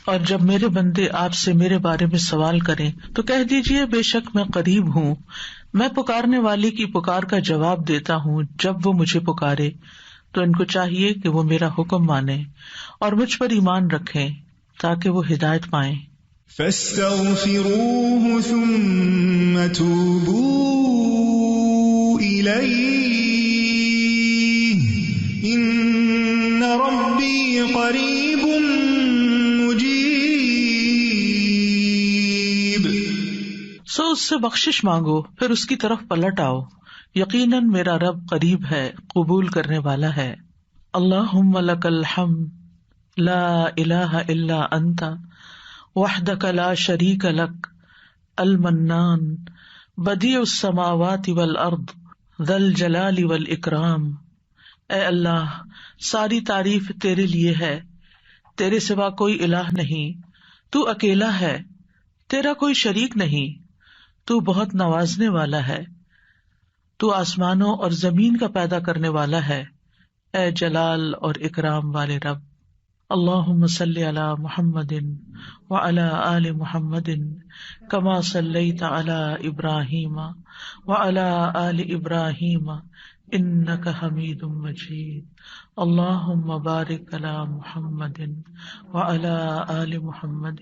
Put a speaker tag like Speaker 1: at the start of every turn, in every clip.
Speaker 1: اور جب میرے بندے آپ سے میرے بارے میں سوال کریں تو کہہ دیجیے بے شک میں قریب ہوں، میں پکارنے والی کی پکار کا جواب دیتا ہوں جب وہ مجھے پکارے. تو ان کو چاہیے کہ وہ میرا حکم مانیں اور مجھ پر ایمان رکھیں تاکہ وہ ہدایت پائیں.
Speaker 2: فاستغفروه ثم توبوا إليه إن ربي قريب مجيب.
Speaker 1: سو اس سے بخشش مانگو پھر اس کی طرف پلٹ آؤ، یقیناً میرا رب قریب ہے، قبول کرنے والا ہے. اللہم لک الحمد لا الہ الا انت وحدک لا شریک لک المنان بدیع السماوات والارض ذی الجلال والاکرام. اے اللہ، ساری تعریف تیرے لیے ہے، تیرے سوا کوئی الہ نہیں، تو اکیلا ہے، تیرا کوئی شریک نہیں، تو بہت نوازنے والا ہے، تو آسمانوں اور زمین کا پیدا کرنے والا ہے، اے جلال اور اکرام والے رب. اللہم صلی علی محمد وعلی آل محمد کما صلیت علی ابراہیم وعلی آل ابراہیم انک حمید مجید. اللہم بارک علی محمد وعلی آل محمد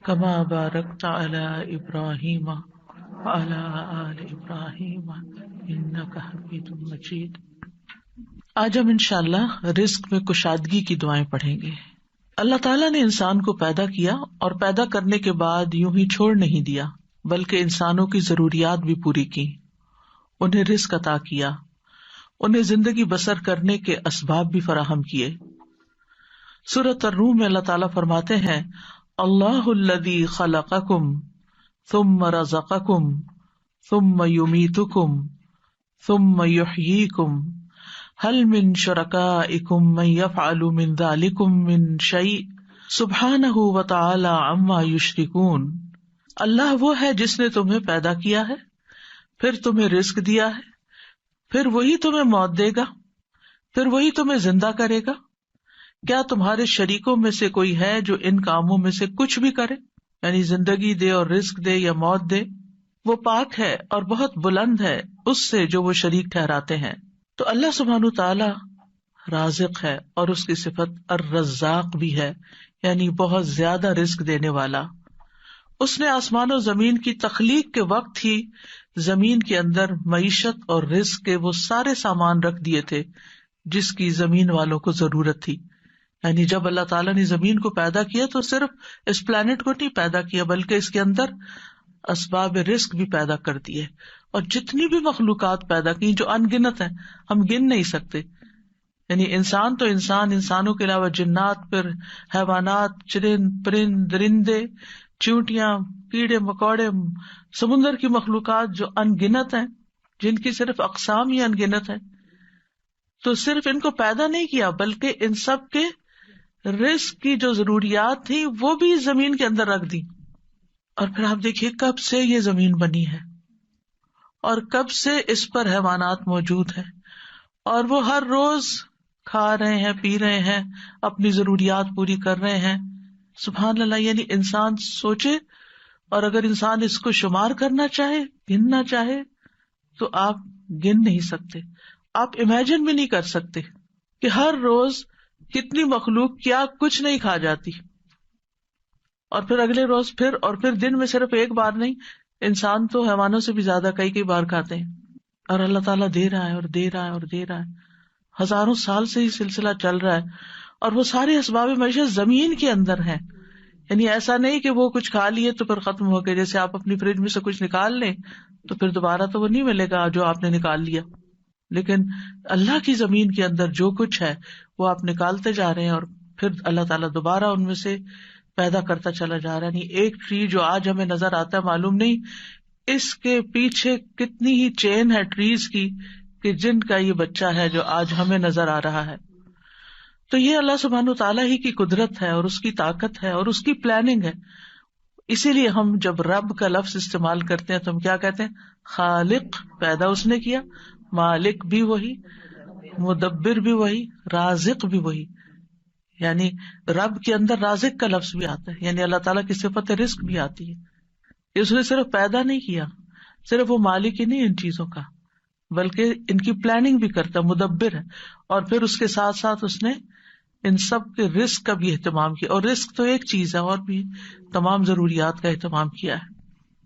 Speaker 1: کما بارکت علی ابراہیم وعلی آل ابراہیم انک حمید مجید. آج ہم انشاءاللہ رزق میں کشادگی کی دعائیں پڑھیں گے. اللہ تعالیٰ نے انسان کو پیدا کیا اور پیدا کرنے کے بعد یوں ہی چھوڑ نہیں دیا، بلکہ انسانوں کی ضروریات بھی پوری کی، انہیں رزق عطا کیا، انہیں زندگی بسر کرنے کے اسباب بھی فراہم کیے. سورۃ الروم میں اللہ تعالیٰ فرماتے ہیں اللہ الذی خلقکم ثم رزقکم ثم یمیتکم ثم یحییکم هل من شرکائکم من یفعل من ذلکم من شیء سبحانہ وتعالی عما یشرکون. اللہ وہ ہے جس نے تمہیں پیدا کیا ہے، پھر تمہیں رزق دیا ہے، پھر وہی تمہیں موت دے گا، پھر وہی تمہیں زندہ کرے گا. کیا تمہارے شریکوں میں سے کوئی ہے جو ان کاموں میں سے کچھ بھی کرے، یعنی زندگی دے اور رزق دے یا موت دے؟ وہ پاک ہے اور بہت بلند ہے اس سے جو وہ شریک ٹھہراتے ہیں. تو اللہ سبحانہ تعالی رازق ہے اور اس کی صفت الرزاق بھی ہے، یعنی بہت زیادہ رزق دینے والا. اس نے آسمان و زمین کی تخلیق کے وقت ہی زمین کے اندر معیشت اور رزق کے وہ سارے سامان رکھ دیے تھے جس کی زمین والوں کو ضرورت تھی. یعنی جب اللہ تعالیٰ نے زمین کو پیدا کیا تو صرف اس پلانٹ کو نہیں پیدا کیا بلکہ اس کے اندر اسباب رزق بھی پیدا کر دیے، اور جتنی بھی مخلوقات پیدا کی جو ان گنت ہیں، ہم گن نہیں سکتے. یعنی انسان تو انسان، انسانوں کے علاوہ جنات، پھر حیوانات، چرند پرند درندے، چیونٹیاں، کیڑے مکوڑے، سمندر کی مخلوقات جو ان گنت ہیں، جن کی صرف اقسام ہی ان گنت ہیں. تو صرف ان کو پیدا نہیں کیا بلکہ ان سب کے رزق کی جو ضروریات تھی وہ بھی زمین کے اندر رکھ دی. اور پھر آپ دیکھیے کب سے یہ زمین بنی ہے اور کب سے اس پر حیوانات موجود ہیں، اور وہ ہر روز کھا رہے ہیں، پی رہے ہیں، اپنی ضروریات پوری کر رہے ہیں. سبحان اللہ. یعنی انسان سوچے، اور اگر انسان اس کو شمار کرنا چاہے، گننا چاہے، تو آپ گن نہیں سکتے، آپ امیجن بھی نہیں کر سکتے کہ ہر روز کتنی مخلوق کیا کچھ نہیں کھا جاتی، اور پھر اگلے روز پھر، اور پھر دن میں صرف ایک بار نہیں، انسان تو حیوانوں سے بھی زیادہ کئی بار کھاتے ہیں. اور اللہ تعالیٰ دے رہا ہے اور دے رہا ہے اور دے رہا ہے، ہزاروں سال سے ہی سلسلہ چل رہا ہے، اور وہ سارے اسباب معیشت زمین کے اندر ہیں. یعنی ایسا نہیں کہ وہ کچھ کھا لیے تو پھر ختم ہو گئے، جیسے آپ اپنی فریج میں سے کچھ نکال لیں تو پھر دوبارہ تو وہ نہیں ملے گا جو آپ نے نکال لیا. لیکن اللہ کی زمین کے اندر جو کچھ ہے وہ آپ نکالتے جا رہے ہیں، اور پھر اللہ تعالیٰ دوبارہ ان میں سے پیدا کرتا چلا جا رہا ہے. نہیں ایک ٹری جو آج ہمیں نظر آتا ہے، معلوم نہیں اس کے پیچھے کتنی ہی چین ہے ٹریز کی کہ جن کا یہ بچہ ہے جو آج ہمیں نظر آ رہا ہے. تو یہ اللہ سبحانہ تعالیٰ ہی کی قدرت ہے اور اس کی طاقت ہے اور اس کی پلاننگ ہے. اسی لیے ہم جب رب کا لفظ استعمال کرتے ہیں تو ہم کیا کہتے ہیں؟ خالق، پیدا اس نے کیا، مالک بھی وہی، مدبر بھی وہی، رازق بھی وہی. یعنی رب کے اندر رازق کا لفظ بھی آتا ہے، یعنی اللہ تعالیٰ کی صفت رزق بھی آتی ہے. اس نے صرف پیدا نہیں کیا، صرف وہ مالک ہی نہیں ان چیزوں کا، بلکہ ان کی پلاننگ بھی کرتا، مدبر ہے. اور پھر اس کے ساتھ ساتھ اس نے ان سب کے رزق کا بھی اہتمام کیا. اور رزق تو ایک چیز ہے، اور بھی تمام ضروریات کا اہتمام کیا ہے.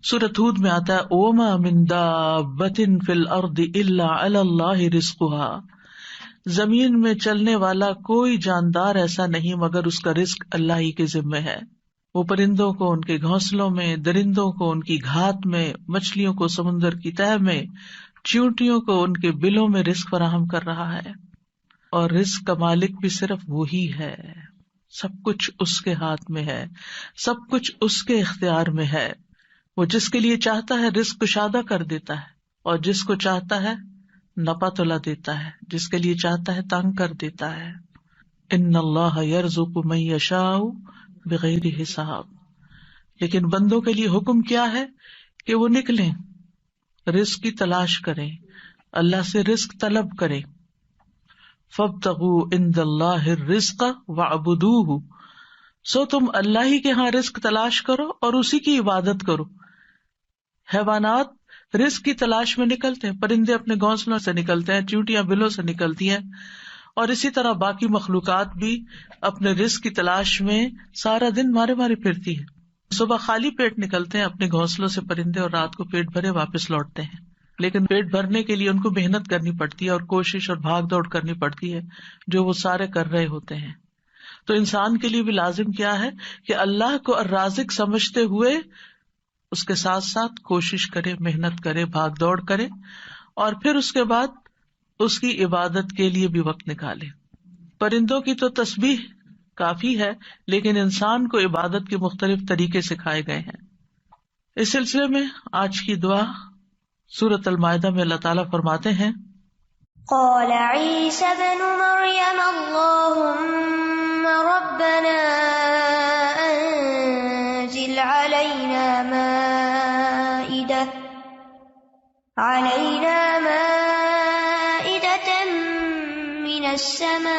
Speaker 1: سورۃ ہود میں آتا ہے وَمَا مِن دَابَّةٍ فِي الْأَرْضِ إِلَّا عَلَى اللَّهِ رِزْقُهَا، زمین میں چلنے والا کوئی جاندار ایسا نہیں مگر اس کا رزق اللہ ہی کے ذمہ ہے. وہ پرندوں کو ان کے گھونسلوں میں، درندوں کو ان کی گھات میں، مچھلیوں کو سمندر کی تہہ میں، چیونٹیوں کو ان کے بلوں میں رزق فراہم کر رہا ہے. اور رزق کا مالک بھی صرف وہی ہے. سب کچھ اس کے ہاتھ میں ہے، سب کچھ اس کے اختیار میں ہے. وہ جس کے لیے چاہتا ہے رزق کشادہ کر دیتا ہے، اور جس کو چاہتا ہے نپا تلا دیتا ہے، جس کے لیے چاہتا ہے تنگ کر دیتا ہے. ان اللہ یرزق من یشاء بغیر حساب. لیکن بندوں کے لیے حکم کیا ہے کہ وہ نکلیں، رزق کی تلاش کریں، اللہ سے رزق طلب کریں. فابتغوا عند اللہ الرزق واعبدوہ، سو تم اللہ ہی کے ہاں رزق تلاش کرو اور اسی کی عبادت کرو. حیوانات رزق کی تلاش میں نکلتے ہیں، پرندے اپنے گھونسلوں سے نکلتے ہیں، چیونٹیاں بلوں سے نکلتی ہیں، اور اسی طرح باقی مخلوقات بھی اپنے رزق کی تلاش میں سارا دن مارے مارے پھرتی ہے. صبح خالی پیٹ نکلتے ہیں اپنے گھونسلوں سے پرندے، اور رات کو پیٹ بھرے واپس لوٹتے ہیں. لیکن پیٹ بھرنے کے لیے ان کو محنت کرنی پڑتی ہے اور کوشش اور بھاگ دوڑ کرنی پڑتی ہے، جو وہ سارے کر رہے ہوتے ہیں. تو انسان کے لیے بھی لازم کیا ہے کہ اللہ کو الرازق سمجھتے ہوئے اس کے ساتھ ساتھ کوشش کرے، محنت کرے، بھاگ دوڑ کرے، اور پھر اس کے بعد اس کی عبادت کے لیے بھی وقت نکالے. پرندوں کی تو تسبیح کافی ہے، لیکن انسان کو عبادت کے مختلف طریقے سکھائے گئے ہیں. اس سلسلے میں آج کی دعا سورۃ المائدہ میں اللہ تعالیٰ فرماتے ہیں
Speaker 3: قال عیسی ابن مریم اللہم ربنا انزل علینا مائدة من السماء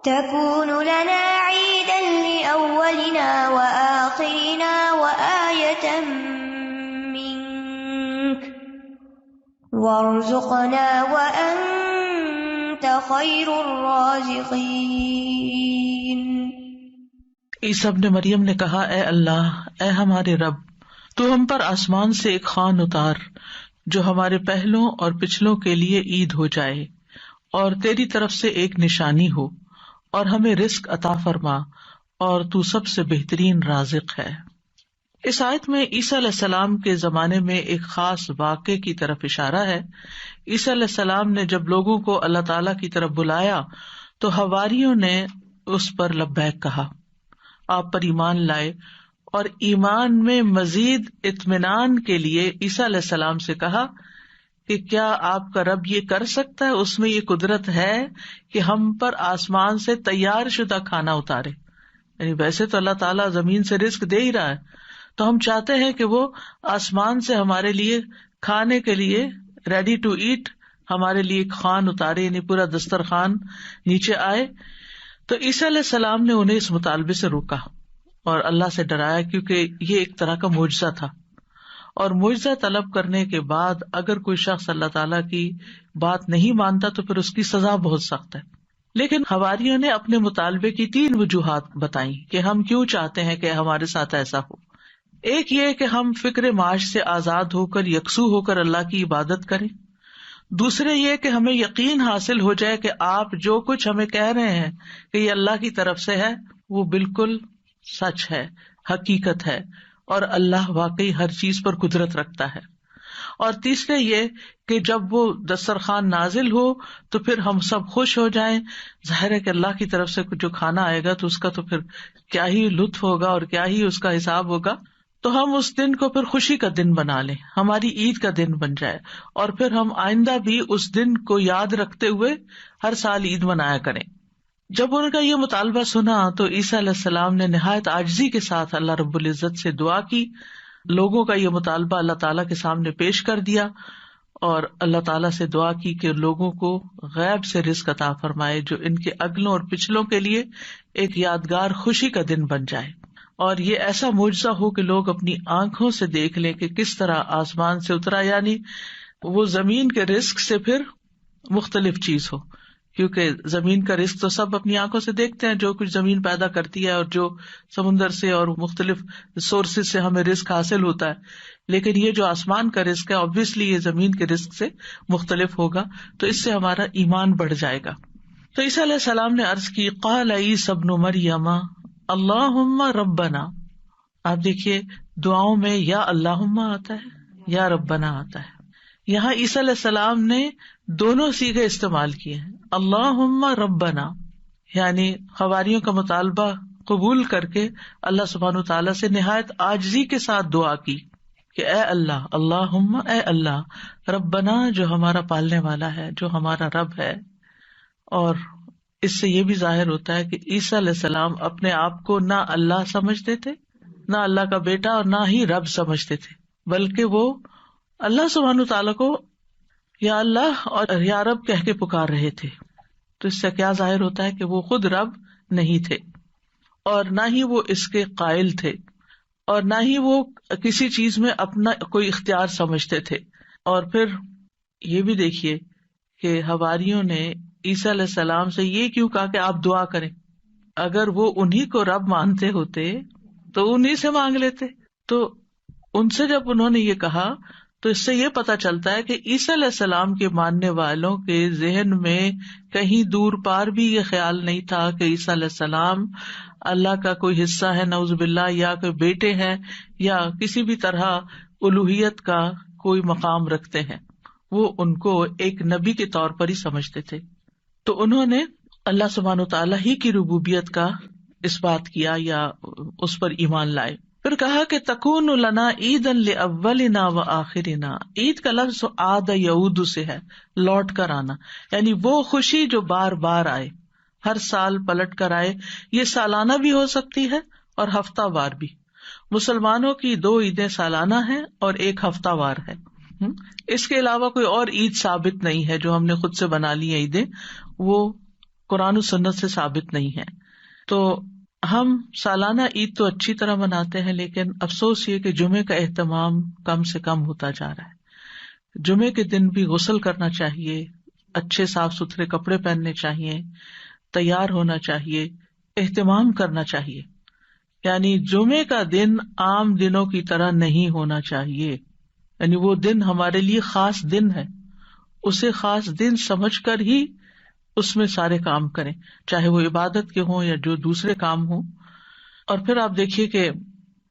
Speaker 3: تكون لنا عيدا لأولنا وآخرنا وآية منك وارزقنا وأنت خير الرازقين.
Speaker 1: عیسیٰ ابن مریم نے کہا اے اللہ، اے ہمارے رب، تو ہم پر آسمان سے ایک خوان اتار جو ہمارے پہلوں اور پچھلوں کے لیے عید ہو جائے، اور تیری طرف سے ایک نشانی ہو، اور ہمیں رزق عطا فرما، اور تو سب سے بہترین رازق ہے. اس آیت میں عیسیٰ علیہ السلام کے زمانے میں ایک خاص واقعے کی طرف اشارہ ہے. عیسیٰ علیہ السلام نے جب لوگوں کو اللہ تعالیٰ کی طرف بلایا تو حواریوں نے اس پر لبیک کہا، آپ پر ایمان لائے، اور ایمان میں مزید اطمینان کے لیے عیسیٰ علیہ السلام سے کہا کہ کیا آپ کا رب یہ کر سکتا ہے، اس میں یہ قدرت ہے کہ ہم پر آسمان سے تیار شدہ کھانا اتارے. یعنی ویسے تو اللہ تعالیٰ زمین سے رزق دے ہی رہا ہے، تو ہم چاہتے ہیں کہ وہ آسمان سے ہمارے لیے کھانے کے لیے ریڈی ٹو ایٹ ہمارے لیے ایک خوان اتارے، یعنی پورا دسترخوان نیچے آئے. تو عیسیٰ علیہ السلام نے انہیں اس مطالبے سے روکا اور اللہ سے ڈرایا، کیونکہ یہ ایک طرح کا معجزہ تھا، اور معجزہ طلب کرنے کے بعد اگر کوئی شخص اللہ تعالیٰ کی بات نہیں مانتا تو پھر اس کی سزا بہت سخت ہے. لیکن حواریوں نے اپنے مطالبے کی 3 وجوہات بتائیں کہ ہم کیوں چاہتے ہیں کہ ہمارے ساتھ ایسا ہو. ایک یہ کہ ہم فکر معاش سے آزاد ہو کر، یکسو ہو کر اللہ کی عبادت کریں. دوسرے یہ کہ ہمیں یقین حاصل ہو جائے کہ آپ جو کچھ ہمیں کہہ رہے ہیں کہ یہ اللہ کی طرف سے ہے، وہ بالکل سچ ہے، حقیقت ہے، اور اللہ واقعی ہر چیز پر قدرت رکھتا ہے. اور تیسرے یہ کہ جب وہ دسترخوان نازل ہو تو پھر ہم سب خوش ہو جائیں. ظاہر ہے کہ اللہ کی طرف سے جو کھانا آئے گا تو اس کا تو پھر کیا ہی لطف ہوگا اور کیا ہی اس کا حساب ہوگا. تو ہم اس دن کو پھر خوشی کا دن بنا لیں، ہماری عید کا دن بن جائے، اور پھر ہم آئندہ بھی اس دن کو یاد رکھتے ہوئے ہر سال عید منایا کریں. جب ان کا یہ مطالبہ سنا تو عیسیٰ علیہ السلام نے نہایت عاجزی کے ساتھ اللہ رب العزت سے دعا کی، لوگوں کا یہ مطالبہ اللہ تعالیٰ کے سامنے پیش کر دیا، اور اللہ تعالیٰ سے دعا کی کہ لوگوں کو غیب سے رزق عطا فرمائے جو ان کے اگلوں اور پچھلوں کے لیے ایک یادگار خوشی کا دن بن جائے، اور یہ ایسا معجزہ ہو کہ لوگ اپنی آنکھوں سے دیکھ لیں کہ کس طرح آسمان سے اترا، یعنی وہ زمین کے رزق سے پھر مختلف چیز ہو، کیونکہ زمین کا رزق تو سب اپنی آنکھوں سے دیکھتے ہیں، جو کچھ زمین پیدا کرتی ہے اور جو سمندر سے اور مختلف سورسز سے ہمیں رزق حاصل ہوتا ہے، لیکن یہ جو آسمان کا رزق ہے obviously یہ زمین کے رزق سے مختلف ہوگا، تو اس سے ہمارا ایمان بڑھ جائے گا۔ تو عیسیٰ علیہ السلام نے عرض کی قال عیسی ابن مریم اللہم ربنا، آپ دیکھیے دعاؤں میں یا اللہم آتا ہے یا ربنا آتا ہے، یہاں عیسیٰ علیہ السلام نے دونوں صیغے استعمال کیے ہیں، اللہم ربنا یعنی حواریوں کا مطالبہ قبول کر کے اللہ سبحانہ تعالیٰ سے نہایت عاجزی کے ساتھ دعا کی کہ اے اللہ، اللہم اے اللہ، ربنا جو ہمارا پالنے والا ہے، جو ہمارا رب ہے۔ اور اس سے یہ بھی ظاہر ہوتا ہے کہ عیسیٰ علیہ السلام اپنے آپ کو نہ اللہ سمجھتے تھے، نہ اللہ کا بیٹا، اور نہ ہی رب سمجھتے تھے، بلکہ وہ اللہ سبحانہ تعالیٰ کو یا اللہ اور یا رب کہہ کے پکار رہے تھے۔ تو اس سے کیا ظاہر ہوتا ہے کہ وہ خود رب نہیں تھے، اور نہ ہی وہ اس کے قائل تھے، اور نہ ہی وہ کسی چیز میں اپنا کوئی اختیار سمجھتے تھے۔ اور پھر یہ بھی دیکھیے کہ حواریوں نے عیسیٰ علیہ السلام سے یہ کیوں کہا کہ آپ دعا کریں؟ اگر وہ انہی کو رب مانتے ہوتے تو انہی سے مانگ لیتے۔ تو ان سے جب انہوں نے یہ کہا تو اس سے یہ پتا چلتا ہے کہ عیسیٰ علیہ السلام کے ماننے والوں کے ذہن میں کہیں دور پار بھی یہ خیال نہیں تھا کہ عیسیٰ علیہ السلام اللہ کا کوئی حصہ ہے نعوذ باللہ، یا کوئی بیٹے ہیں، یا کسی بھی طرح الوہیت کا کوئی مقام رکھتے ہیں۔ وہ ان کو ایک نبی کے طور پر ہی سمجھتے تھے۔ تو انہوں نے اللہ سبحانہ تعالیٰ ہی کی ربوبیت کا اس بات کیا یا اس پر ایمان لائے۔ پھر کہا کہ تکون لنا عیدا لاولنا وآخرنا، عید کا لفظ عاد یعود سے ہے، لوٹ کر آنا، یعنی وہ خوشی جو بار بار آئے، ہر سال پلٹ کر آئے۔ یہ سالانہ بھی ہو سکتی ہے اور ہفتہ وار بھی۔ مسلمانوں کی 2 عیدیں سالانہ ہیں اور 1 ہفتہ وار ہے۔ اس کے علاوہ کوئی اور عید ثابت نہیں ہے، جو ہم نے خود سے بنا لی ہیں عیدیں، وہ قرآن و سنت سے ثابت نہیں ہے۔ تو ہم سالانہ عید تو اچھی طرح مناتے ہیں، لیکن افسوس یہ کہ جمعے کا اہتمام کم سے کم ہوتا جا رہا ہے۔ جمعے کے دن بھی غسل کرنا چاہیے، اچھے صاف ستھرے کپڑے پہننے چاہیے، تیار ہونا چاہیے، اہتمام کرنا چاہیے۔ یعنی جمعے کا دن عام دنوں کی طرح نہیں ہونا چاہیے، یعنی وہ دن ہمارے لیے خاص دن ہے، اسے خاص دن سمجھ کر ہی اس میں سارے کام کریں، چاہے وہ عبادت کے ہوں یا جو دوسرے کام ہوں۔ اور پھر آپ دیکھیے کہ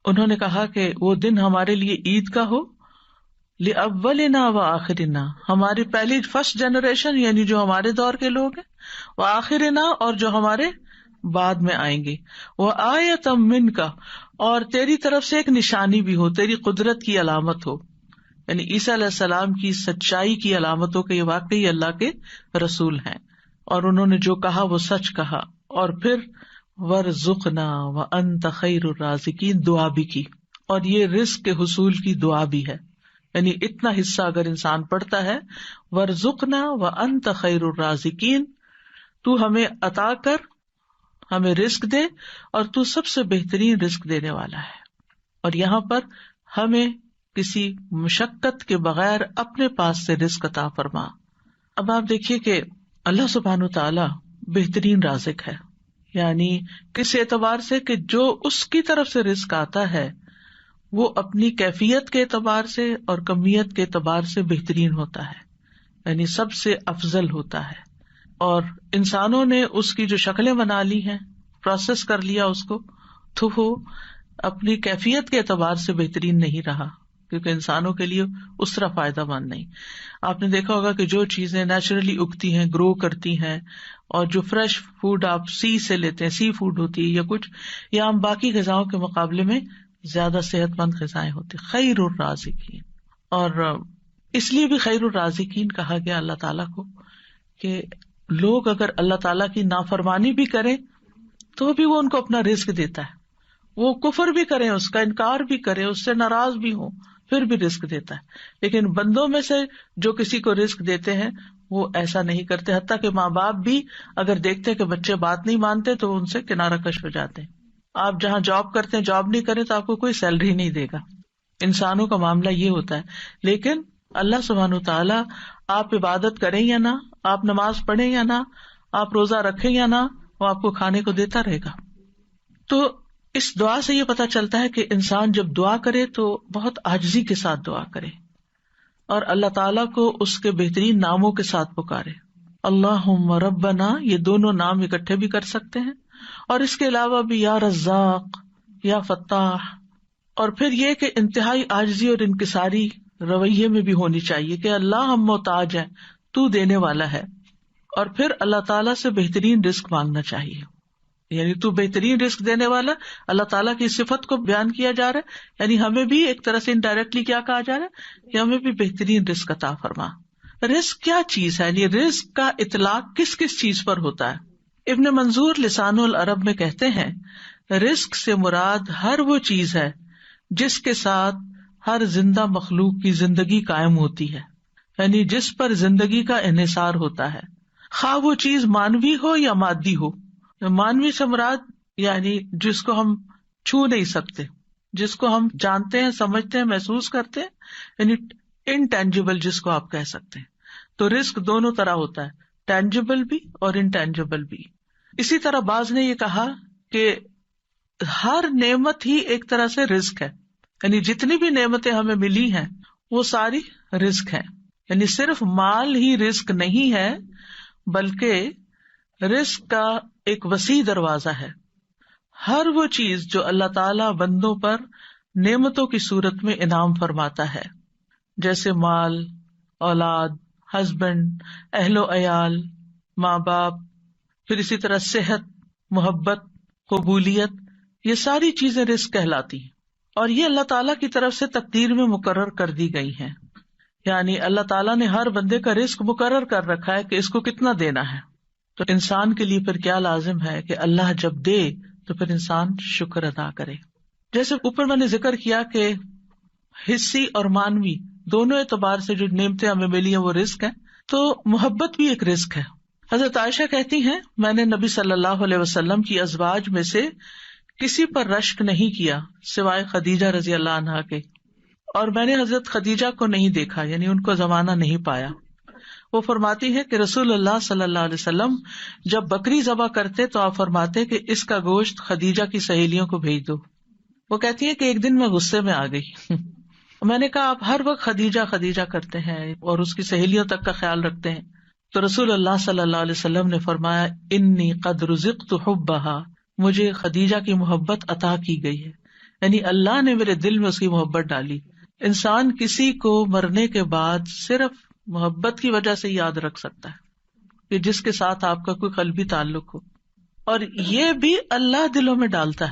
Speaker 1: انہوں نے کہا کہ وہ دن ہمارے لیے عید کا ہو، لأولنا وآخرنا، ہماری پہلی فرسٹ جنریشن یعنی جو ہمارے دور کے لوگ ہیں، وآخرنا اور جو ہمارے بعد میں آئیں گے، وآیۃ منک، اور تیری طرف سے ایک نشانی بھی ہو، تیری قدرت کی علامت ہو، یعنی عیسیٰ علیہ السلام کی سچائی کی علامت ہو کہ یہ واقعی اللہ کے رسول ہیں اور انہوں نے جو کہا وہ سچ کہا۔ اور پھر وارزقنا وانت خیر الرازقین، دعا بھی کی، اور یہ رزق کے حصول کی دعا بھی ہے، یعنی اتنا حصہ اگر انسان پڑھتا ہے، وارزقنا وانت خیر الرازقین، تو ہمیں عطا کر، ہمیں رزق دے، اور تو سب سے بہترین رزق دینے والا ہے۔ اور یہاں پر ہمیں کسی مشقت کے بغیر اپنے پاس سے رزق عطا فرما۔ اب آپ دیکھیے کہ اللہ سبحانہ تعالی بہترین رازق ہے، یعنی کس اعتبار سے کہ جو اس کی طرف سے رزق آتا ہے وہ اپنی کیفیت کے اعتبار سے اور کمیت کے اعتبار سے بہترین ہوتا ہے، یعنی سب سے افضل ہوتا ہے۔ اور انسانوں نے اس کی جو شکلیں بنا لی ہیں، پروسیس کر لیا اس کو، تو وہ اپنی کیفیت کے اعتبار سے بہترین نہیں رہا، کیونکہ انسانوں کے لیے اس طرح فائدہ مند نہیں۔ آپ نے دیکھا ہوگا کہ جو چیزیں نیچرلی اگتی ہیں، گرو کرتی ہیں، اور جو فریش فوڈ آپ سی سے لیتے ہیں، سی فوڈ ہوتی ہے یا کچھ، یا ہم باقی غذاؤں کے مقابلے میں زیادہ صحت مند غذائیں ہوتی، خیر الرازقین۔ اور اس لیے بھی خیر الرازقین کہا گیا اللہ تعالیٰ کو کہ لوگ اگر اللہ تعالیٰ کی نافرمانی بھی کریں تو بھی وہ ان کو اپنا رزق دیتا ہے، وہ کفر بھی کریں، اس کا انکار بھی کریں، اس سے ناراض بھی ہوں، پھر بھی رزق دیتا ہے. لیکن بندوں میں سے جو کسی کو رزق دیتے ہیں وہ ایسا نہیں کرتے، حتیٰ کہ ماں باپ بھی اگر دیکھتے کہ بچے بات نہیں مانتے تو ان سے کنارہ کش ہو جاتے ہیں. آپ جہاں جاب کرتے ہیں جاب نہیں کریں تو آپ کو کوئی سیلری نہیں دے گا. انسانوں کا معاملہ یہ ہوتا ہے. لیکن اللہ سبحانہ وتعالیٰ آپ عبادت کریں یا نہ، آپ نماز پڑھیں یا نہ، آپ روزہ رکھیں یا نہ، وہ آپ کو کھانے کو دیتا رہے گا. تو اس دعا سے یہ پتا چلتا ہے کہ انسان جب دعا کرے تو بہت عاجزی کے ساتھ دعا کرے اور اللہ تعالیٰ کو اس کے بہترین ناموں کے ساتھ پکارے. اللہم ربنا، یہ دونوں نام اکٹھے بھی کر سکتے ہیں، اور اس کے علاوہ بھی یا رزاق، یا فتاح. اور پھر یہ کہ انتہائی عاجزی اور انکساری رویے میں بھی ہونی چاہیے کہ اللہ ہم محتاج ہیں، تو دینے والا ہے. اور پھر اللہ تعالیٰ سے بہترین رزق مانگنا چاہیے، یعنی تو بہترین رزق دینے والا. اللہ تعالیٰ کی صفت کو بیان کیا جا رہا ہے، یعنی ہمیں بھی ایک طرح سے انڈائریکٹلی کیا کہا جا رہا ہے کہ ہمیں بھی بہترین رزق عطا فرما. رزق کیا چیز ہے، یعنی رزق کا اطلاق کس کس چیز پر ہوتا ہے؟ ابن منظور لسان العرب میں کہتے ہیں رزق سے مراد ہر وہ چیز ہے جس کے ساتھ ہر زندہ مخلوق کی زندگی قائم ہوتی ہے، یعنی جس پر زندگی کا انحصار ہوتا ہے، خواہ وہ چیز مانوی ہو یا مادی ہو. مانوی سے مراد یعنی جس کو ہم چھو نہیں سکتے، جس کو ہم جانتے ہیں، سمجھتے ہیں، محسوس کرتے ہیں، یعنی انٹینجیبل جس کو آپ کہہ سکتے ہیں. تو رزق دونوں طرح ہوتا ہے، ٹینجیبل بھی اور انٹینجیبل بھی. اسی طرح بعض نے یہ کہا کہ ہر نعمت ہی ایک طرح سے رزق ہے، یعنی جتنی بھی نعمتیں ہمیں ملی ہیں وہ ساری رزق ہیں. یعنی صرف مال ہی رزق نہیں ہے بلکہ رزق کا ایک وسیع دروازہ ہے. ہر وہ چیز جو اللہ تعالی بندوں پر نعمتوں کی صورت میں انعام فرماتا ہے، جیسے مال، اولاد، ہسبینڈ، اہل و عیال، ماں باپ، پھر اسی طرح صحت، محبت، قبولیت، یہ ساری چیزیں رزق کہلاتی ہیں. اور یہ اللہ تعالیٰ کی طرف سے تقدیر میں مقرر کر دی گئی ہیں. یعنی اللہ تعالیٰ نے ہر بندے کا رزق مقرر کر رکھا ہے کہ اس کو کتنا دینا ہے. تو انسان کے لیے پھر کیا لازم ہے کہ اللہ جب دے تو پھر انسان شکر ادا کرے. جیسے اوپر میں نے ذکر کیا کہ حصی اور مانوی دونوں اعتبار سے جو نعمتیں ہمیں ملی ہیں وہ رزق ہیں، تو محبت بھی ایک رزق ہے. حضرت عائشہ کہتی ہیں میں نے نبی صلی اللہ علیہ وسلم کی ازواج میں سے کسی پر رشک نہیں کیا سوائے خدیجہ رضی اللہ عنہا کے، اور میں نے حضرت خدیجہ کو نہیں دیکھا، یعنی ان کو زمانہ نہیں پایا. وہ فرماتی ہے کہ رسول اللہ صلی اللہ علیہ وسلم جب بکری ذبح کرتے تو آپ فرماتے کہ اس کا گوشت خدیجہ کی سہیلیوں کو بھیج دو. وہ کہتی ہے کہ ایک دن میں غصے میں آ گئی. میں نے کہا آپ ہر وقت خدیجہ خدیجہ کرتے ہیں اور اس کی سہیلیوں تک کا خیال رکھتے ہیں. تو رسول اللہ صلی اللہ علیہ وسلم نے فرمایا انی قد رزقت حبھا، مجھے خدیجہ کی محبت عطا کی گئی ہے، یعنی اللہ نے میرے دل میں اس کی محبت ڈالی. انسان کسی کو مرنے کے بعد صرف محبت کی وجہ سے یاد رکھ سکتا ہے کہ جس کے ساتھ آپ کا کوئی قلبی تعلق ہو، اور یہ بھی اللہ دلوں میں ڈالتا ہے.